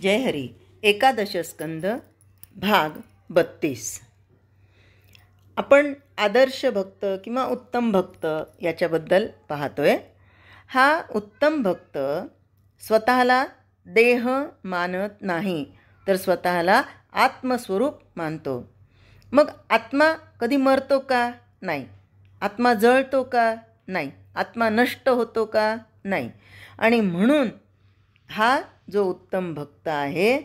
जय हरी. एकादश स्कंद भाग 32. आपण आदर्श भक्त किंवा उत्तम भक्त याच्याबद्दल पाहतोय. हा उत्तम भक्त स्वतःला देह मानत नाही, तर स्वतःला आत्मस्वरूप मानतो. मग आत्मा कधी मरतो का? नाही. आत्मा जळतो का? नाही. आत्मा नष्ट होतो का? नाही. आणि म्हणून हा जो उत्तम भक्त आहे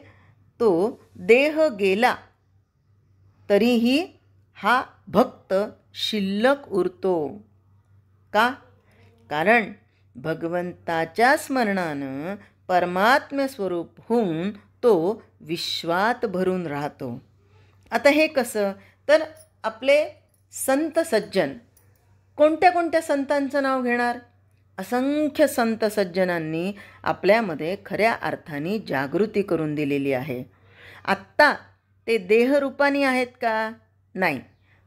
तो देह गेला तरीही हा भक्त शिल्लक उरतो. का? कारण भगवंताच्या स्मरणानं परमात्म्य स्वरूप होऊन तो विश्वात भरून राहतो. आता हे कसं? तर आपले संत सज्जन, कोणत्या कोणत्या संतांचं नाव घेणार? असंख्य संत सज्जनांनी आपल्यामध्ये खऱ्या अर्थाने जागृती करून दिलेली आहे. आत्ता ते देहरूपानी आहेत का? नाही,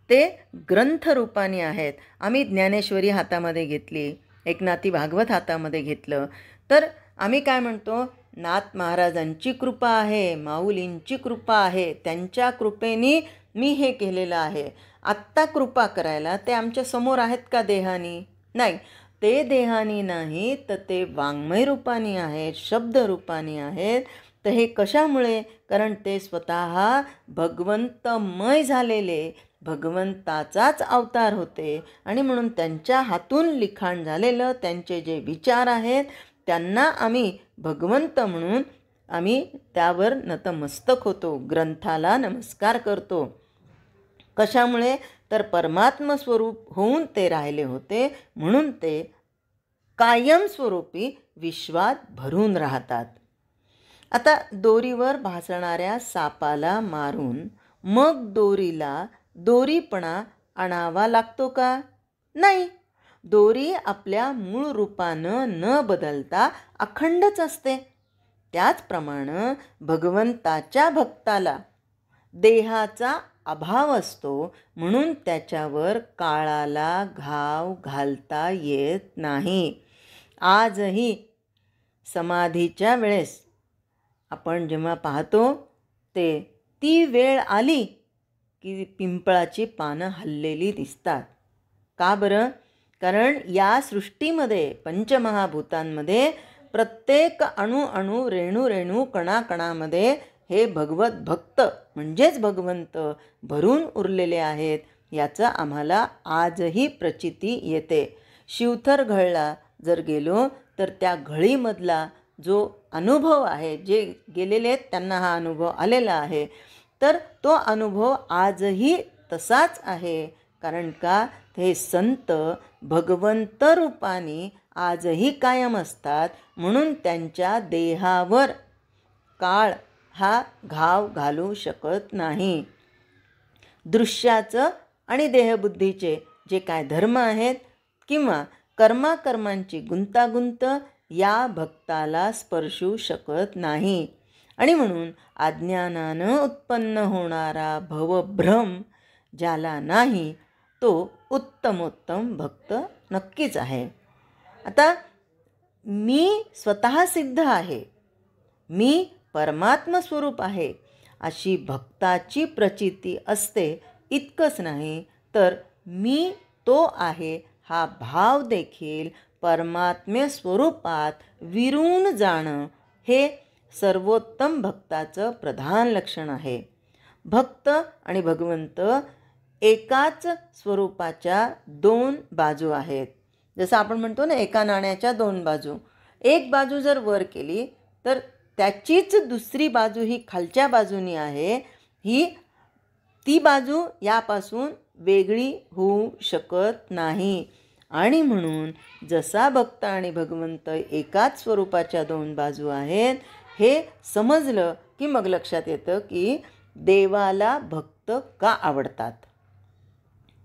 ते ग्रंथरूपानी आहेत. आम्ही ज्ञानेश्वरी हातामध्ये घेतली, एकनाथी भागवत हातामध्ये घेतलं, तर आम्ही काय म्हणतो? नाथ महाराजांची कृपा आहे, माऊलींची कृपा आहे, त्यांच्या कृपेने मी हे केलेलं आहे. आत्ता कृपा करायला ते आमच्या समोर आहेत का देहानी? नाही. ते देहानी नाही, तर ते वाङ्मय रूपानी आहेत, शब्द रूपानी आहेत. तर हे कशामुळे? कारण ते स्वतः भगवंतमय झालेले, भगवंताचाच अवतार होते. आणि म्हणून त्यांच्या हातून लिखाण झालेलं, त्यांचे जे विचार आहेत त्यांना आम्ही भगवंत म्हणून आम्ही त्यावर नतमस्तक होतो, ग्रंथाला नमस्कार करतो. कशामुळे? तर परमात्म स्वरूप होऊन ते राहिले होते, म्हणून ते कायमस्वरूपी विश्वात भरून राहतात. आता दोरीवर भासणाऱ्या सापाला मारून मग दोरीला दोरीपणा आणावा लागतो का? नाही. दोरी आपल्या मूळ रूपानं न बदलता अखंडच असते. त्याचप्रमाणे भगवंताच्या भक्ताला देहाचा अभाव असतो, म्हणून त्याच्यावर काळाला घाव घालता येत नाही. आजही समाधीच्या वेळेस आपण जेव्हा पाहतो ते ती वेळ आली की पिंपळाची पानं हललेली दिसतात. का बरं? कारण या सृष्टीमध्ये पंचमहाभूतांमध्ये प्रत्येक अणु अणु, रेणू रेणू, कणाकणामध्ये हे भगवत भक्त म्हणजेच भगवंत भरून उरलेले आहेत, याचं आम्हाला आजही प्रचिती येते. शिवथर घळला जर गेलो तर त्या घळीमधला जो अनुभव आहे, जे गेलेले आहेत त्यांना हा अनुभव आलेला आहे, तर तो अनुभव आजही तसाच आहे. कारण का? हे संत भगवंत रूपाने आजही कायम असतात, म्हणून त्यांच्या देहावर काळ हा घाव घालू शकत नाही. दृश्याचं आणि देहबुद्धीचे जे काय धर्म आहेत किंवा कर्माकर्मांची गुंतागुंत या भक्ताला स्पर्शू शकत नाही. आणि म्हणून अज्ञानानं उत्पन्न होणारा भवभ्रम ज्याला नाही, तो उत्तमोत्तम भक्त नक्कीच आहे. आता मी स्वतः सिद्ध आहे, मी परमात्म स्वरूप आहे, अशी भक्ताची प्रचिती असते. इतकंच नाही, तर मी तो आहे हा भाव देखील परमात्म्य स्वरूपात विरून जाणं हे सर्वोत्तम भक्ताचं प्रधान लक्षण आहे. भक्त आणि भगवंत एकाच स्वरूपाच्या दोन बाजू आहेत. जसं आपण म्हणतो ना, एका नाण्याच्या दोन बाजू. एक बाजू जर वर केली तर त्याचीच दुसरी बाजू ही खालच्या बाजूनी आहे. ही ती बाजू यापासून वेगळी होऊ शकत नाही. आणि म्हणून जसा भक्त आणि भगवंत एकाच स्वरूपाच्या दोन बाजू आहेत, हे समजलं की मग लक्षात येतं की देवाला भक्त का आवडतात.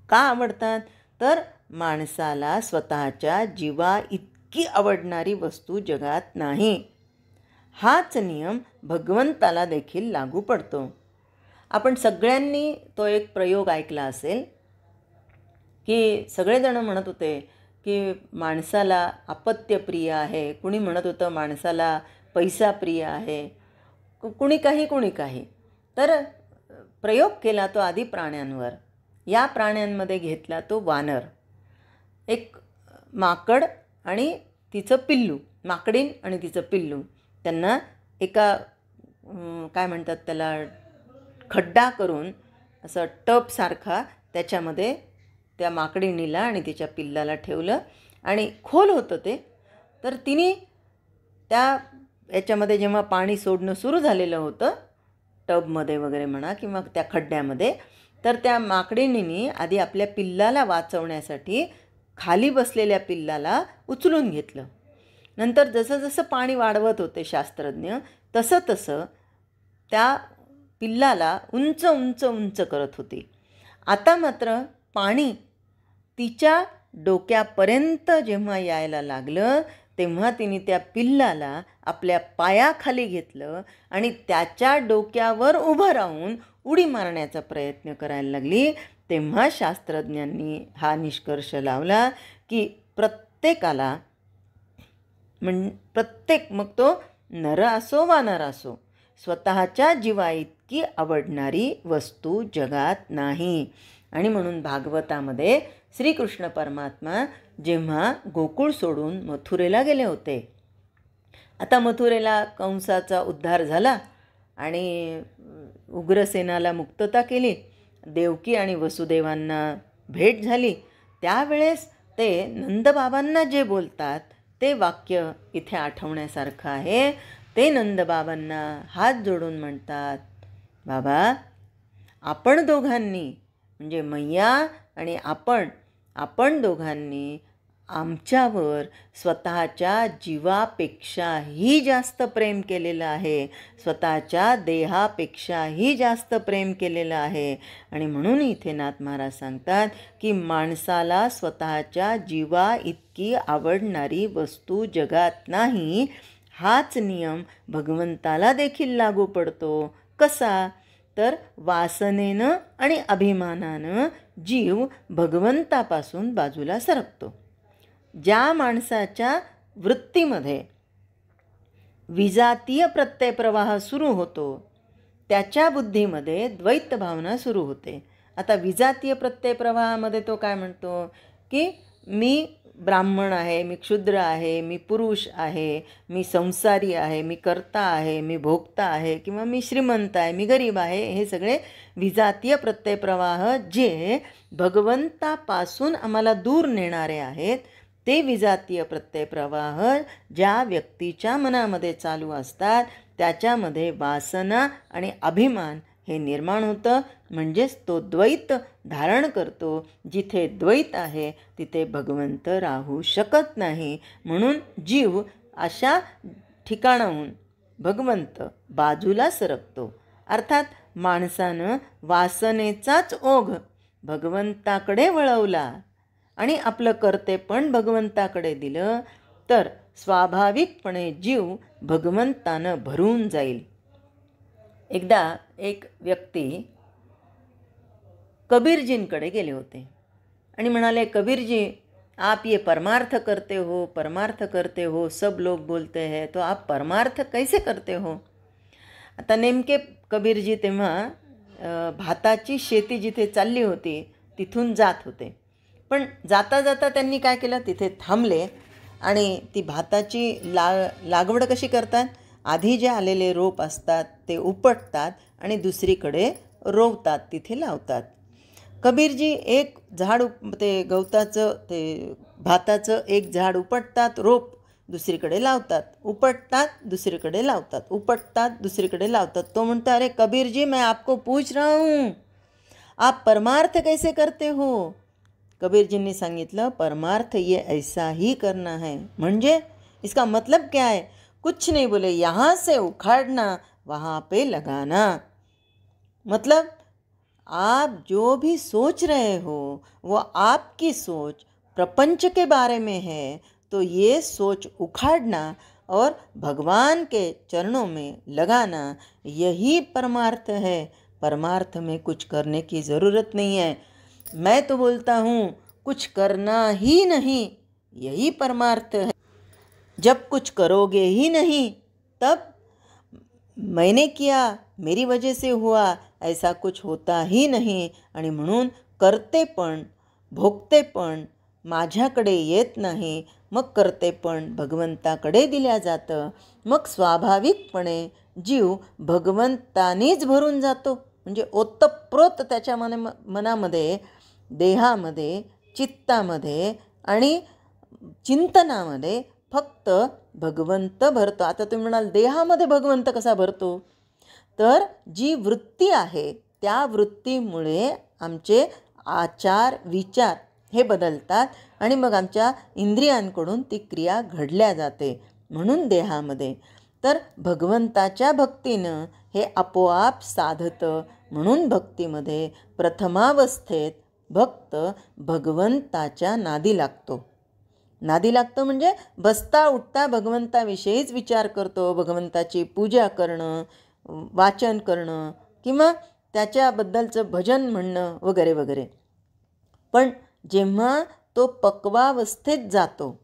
का आवडतात? तर माणसाला स्वतःच्या जीवा इतकी आवडणारी वस्तू जगात नाही. हाच नियम भगवंताला देखील लागू पडतो. आपण सगळ्यांनी तो एक प्रयोग ऐकला असेल की सगळेजण म्हणत होते की माणसाला अपत्य प्रिय आहे, कुणी म्हणत होतं माणसाला पैसा प्रिय आहे, कुणी काही. तर प्रयोग केला तो आधी प्राण्यांवर. या प्राण्यांमध्ये घेतला तो वानर, एक माकड आणि तिचं पिल्लू, माकडीण आणि तिचं पिल्लू. त्यांना एका काय म्हणतात त्याला, खड्डा करून असं टबसारखा त्याच्यामध्ये त्या माकडीणीला आणि तिच्या पिल्लाला ठेवलं आणि खोल होतं ते. तर तिने त्या याच्यामध्ये जेव्हा पाणी सोडणं सुरू झालेलं होतं, टबमध्ये वगैरे म्हणा किंवा त्या खड्ड्यामध्ये, तर त्या माकडीणीने आधी आपल्या पिल्लाला वाचवण्यासाठी खाली बसलेल्या पिल्लाला उचलून घेतलं. नंतर जसं जसं पाणी वाढवत होते शास्त्रज्ञ, तसं तसं त्या पिल्लाला उंच उंच उंच करत होती. आता मात्र पाणी तिच्या डोक्यापर्यंत जेव्हा यायला लागलं, तेव्हा तिने त्या पिल्लाला आपल्या पायाखाली घेतलं आणि त्याच्या डोक्यावर उभं राहून उडी मारण्याचा प्रयत्न करायला लागली. तेव्हा शास्त्रज्ञांनी हा निष्कर्ष लावला की प्रत्येकाला, प्रत्येक, मग तो नर असो वा नर असो, स्वतःच्या जीवाइतकी आवडणारी वस्तू जगात नाही. आणि म्हणून भागवतामध्ये श्रीकृष्ण परमात्मा जेव्हा गोकुळ सोडून मथुरेला गेले होते, आता मथुरेला कंसाचा उद्धार झाला आणि उग्रसेनाला मुक्तता केली, देवकी आणि वसुदेवांना भेट झाली, त्यावेळेस ते नंदबाबांना जे बोलतात ते वाक्य इथे आठवण्यासारखं आहे. ते नंदबाबांना हात जोडून म्हणतात, बाबा, आपण दोघांनी, म्हणजे मैया आणि आपण दोघांनी आमच्यावर स्वतःच्या जीवापेक्षाही जास्त प्रेम केलेलं आहे, स्वतःच्या देहापेक्षाही जास्त प्रेम केलेलं आहे. आणि म्हणून इथे नाथ महाराज सांगतात की माणसाला स्वतःच्या जीवा इतकी आवडणारी वस्तू जगात नाही. हाच नियम भगवंताला देखील लागू पडतो. कसा? तर वासनेनं आणि अभिमानानं जीव भगवंतापासून बाजूला सरकतो. ज्या माणसाच्या वृत्तीमध्ये विजातीय प्रत्ययप्रवाह सुरू होतो, त्याच्या बुद्धीमध्ये द्वैत भावना सुरू होते. आता विजातीय प्रत्ययप्रवाहामध्ये तो काय म्हणतो की मी ब्राह्मण आहे, मी क्षुद्र आहे, मी पुरुष आहे, मी संसारी आहे, मी कर्ता आहे, मी भोक्ता आहे, किंवा मी श्रीमंत आहे, मी गरीब आहे. हे सगळे विजातीय प्रत्ययप्रवाह जे भगवंतापासून आम्हाला दूर नेणारे आहेत, ते विजातीय प्रत्ययप्रवाह ज्या व्यक्तीच्या मनामध्ये चालू असतात त्याच्यामध्ये वासना आणि अभिमान हे निर्माण होतं. म्हणजेच तो द्वैत धारण करतो. जिथे द्वैत आहे तिथे भगवंत राहू शकत नाही. म्हणून जीव अशा ठिकाणाहून भगवंत बाजूला सरकतो. अर्थात माणसानं वासनेचाच ओघ भगवंताकडे वळवला आणि आपलं कर्तेपण भगवंताकडे दिलं तर स्वाभाविकपणे जीव भगवंतानं भरून जाईल. एकदा एक व्यक्ती कबीरजींकडे गेले होते आणि म्हणाले, कबीरजी, आप ये परमार्थ करते हो, सब लोग बोलते हैं, तो आप परमार्थ कैसे करते हो? आता नेमके कबीरजी तेव्हा भाताची शेती जिथे चालली होती तिथून जात होते. पण जाता जाता त्यांनी काय केलं, तिथे थांबले आणि ती भाताची लागवड कशी करतात, आधी जे आलेले रोप असतात ते उपटतात आणि दुसरीकडे रोवतात, तिथे लावतात. कबीरजी एक झाड ते गवताचं, ते भाताचं एक झाड उपटतात, रोप दुसरीकडे लावतात, उपटतात दुसरीकडे लावतात, उपटतात दुसरीकडे लावतात. तो म्हणता, अरे कबीरजी, मैं आपको पूछ रहा हूँ, आप परमार्थ कैसे करते हो? कबीरजींनी सांगितलं, परमार्थ ये ऐसा ही करना है. म्हणजे इसका मतलब क्या है? कुछ नहीं बोले, यहाँ से उखाड़ना वहाँ पे लगाना. मतलब आप जो भी सोच रहे हो वो आपकी सोच प्रपंच के बारे में है, तो ये सोच उखाड़ना और भगवान के चरणों में लगाना, यही परमार्थ है. परमार्थ में कुछ करने की ज़रूरत नहीं है. मैं तो बोलता हूँ कुछ करना ही नहीं, यही परमार्थ है. जब कुछ करोगे ही नहीं तब मैंने किया, मेरी वजह से हुआ, ऐसा कुछ होता ही नाही. आणि म्हणून करते पण, भोगते पण माझ्याकडे येत नाही. मग करते पण भगवंताकडे दिल्या जातं. मग स्वाभाविकपणे जीव भगवंतानीच भरून जातो. म्हणजे ओतप्रोत त्याच्या मनामध्ये, देहामध्ये, चित्तामध्ये आणि चिंतनामध्ये फक्त भगवंत भरतो. आता तुम्ही म्हणाल देहामध्ये भगवंत कसा भरतो? तर जी वृत्ती आहे त्या वृत्तीमुळे आमचे आचार विचार हे बदलतात आणि मग आमच्या इंद्रियांकडून ती क्रिया घडल्या जाते. म्हणून देहामध्ये. तर भगवंताच्या भक्तीनं हे आपोआप साधतं. म्हणून भक्तीमध्ये प्रथमावस्थेत भक्त भगवंताच्या नादी लागतो. नादी लागतो म्हणजे बसता उठता भगवंताविषयीच विचार करतो. भगवंताची पूजा करणं, वाचन करणं किंवा त्याच्याबद्दलचं भजन म्हणणं वगैरे वगैरे. पण जेव्हा तो पक्वावस्थेत जातो,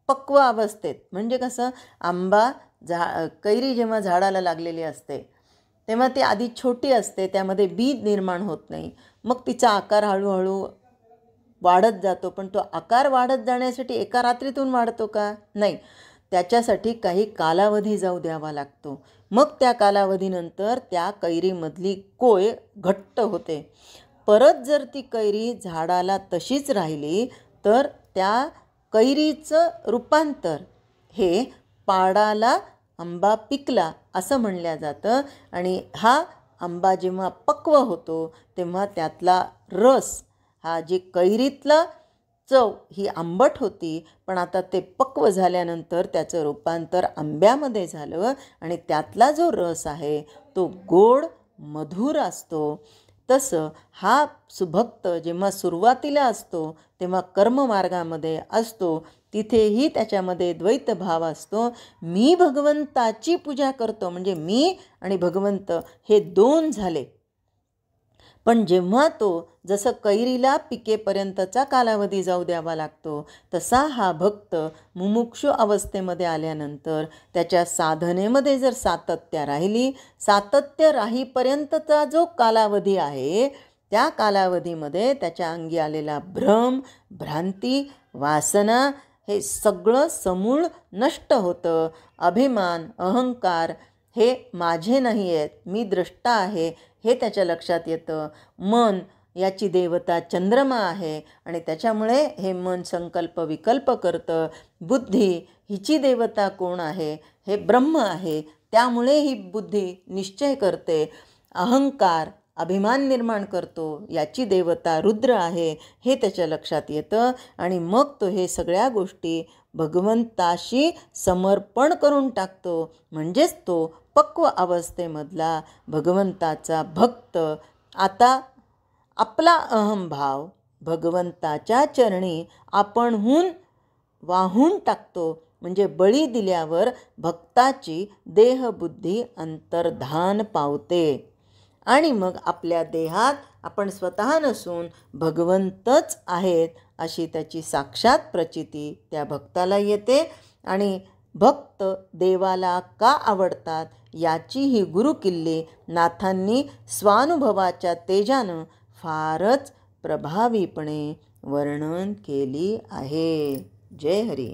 पक्वावस्थेत म्हणजे कसं, आंबा कैरी जेव्हा झाडाला लागलेली असते तेव्हा ती आधी छोटी असते, त्यामध्ये बी निर्माण होत नाही. मग तिचा आकार हळूहळू वाढत जातो. पण तो आकार वाढत जाण्यासाठी एका रात्रीतून वाढतो का? नाही. त्याच्यासाठी काही कालावधी जाऊ द्यावा लागतो. मग त्या कालावधीनंतर त्या कैरीमधली कोय घट्ट होते. परत जर ती कैरी झाडाला तशीच राहिली तर त्या कैरीचं रूपांतर हे पाडाला आंबा पिकला असं म्हणलं जातं. आणि हा आंबा जेव्हा पक्व होतो तेव्हा त्यातला रस, हा जे कैरीतला चव ही आंबट होती, पण आता ते पक्व झाल्यानंतर त्याचं रूपांतर आंब्यामध्ये झालं आणि त्यातला जो रस आहे तो गोड मधुर असतो. तसं हा सुभक्त जेव्हा सुरुवातीला असतो तेव्हा कर्ममार्गामध्ये असतो, तिथेही त्याच्यामध्ये द्वैतभाव असतो. मी भगवंताची पूजा करतो म्हणजे मी आणि भगवंत हे दोन झाले. पण जेव्हा तो जसं कैरीला पिकेपर्यंतचा कालावधी जाऊ द्यावा लागतो, तसा हा भक्त मुमुक्षु अवस्थेमध्ये आल्यानंतर त्याच्या साधनेमध्ये जर सातत्य राहिली, सातत्य राहीपर्यंतचा जो कालावधी आहे त्या कालावधीमध्ये त्याच्या अंगी आलेला भ्रम, भ्रांती, वासना हे सगळं समूळ नष्ट होतं. अभिमान, अहंकार हे माझे नाही आहेत, मी द्रष्टा आहे हे त्याच्या लक्षात येतं. मन याची देवता चंद्रमा आहे आणि त्याच्यामुळे हे मन संकल्प विकल्प करतं. बुद्धी हिची देवता कोण आहे? हे ब्रह्म आहे, त्यामुळे ही बुद्धी निश्चय करते. अहंकार अभिमान निर्माण करतो, याची देवता रुद्र आहे हे त्याच्या लक्षात येतं. आणि मग तो हे सगळ्या गोष्टी भगवंताशी समर्पण करून टाकतो. म्हणजेच तो पक्व अवस्थेमधला भगवंताचा भक्त आता आपला अहंभाव भगवंताच्या चरणी आपणहून वाहून टाकतो. म्हणजे बळी दिल्यावर भक्ताची देहबुद्धी अंतर्धान पावते आणि मग आपल्या देहात आपण स्वतः नसून भगवंतच आहेत अशी त्याची साक्षात प्रचिती त्या भक्ताला येते. आणि भक्त देवाला का आवडतात याची ही गुरुकिल्ली नाथांनी स्वानुभवाच्या तेजानं फारच प्रभावीपणे वर्णन केली आहे. जय हरी.